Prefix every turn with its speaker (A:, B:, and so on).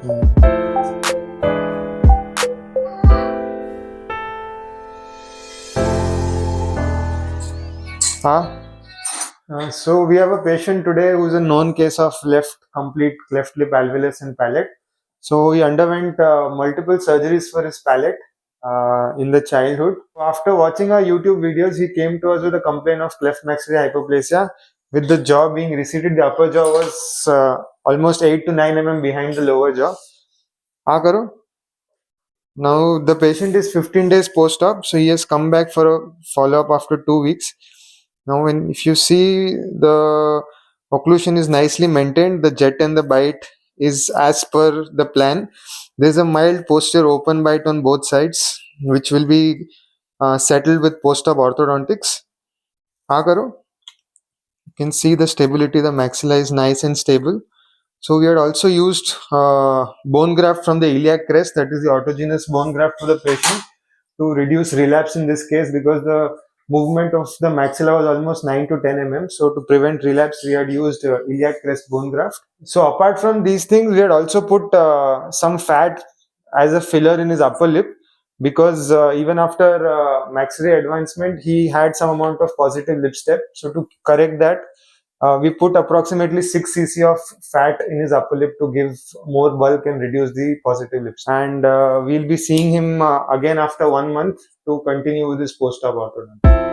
A: Huh? So we have a patient today who's a known case of complete cleft lip alveolus and palate. So he underwent multiple surgeries for his palate in the childhood. After watching our YouTube videos, he came to us with a complaint of cleft maxillary hypoplasia. With the jaw being receded, the upper jaw was almost 8 to 9 mm behind the lower jaw. हाँ करो. Now the patient is 15 days post-op, so he has come back for a follow-up after 2 weeks. Now, if you see, the occlusion is nicely maintained. The jet and the bite is as per the plan. There's a mild posterior open bite on both sides, which will be settled with post-op orthodontics. हाँ करो. You can see the stability. The maxilla is nice and stable. So we had also used bone graft from the iliac crest, that is the autogenous bone graft for the patient, to reduce relapse in this case, because the movement of the maxilla was almost 9 to 10 mm. So to prevent relapse, we had used iliac crest bone graft. So apart from these things, we had also put some fat as a filler in his upper lip, because even after maxillary advancement, he had some amount of positive lip step. So to correct that, we put approximately 6 cc of fat in his upper lip to give more bulk and reduce the positive lips. And we'll be seeing him again after 1 month to continue with his post-op orthodontic.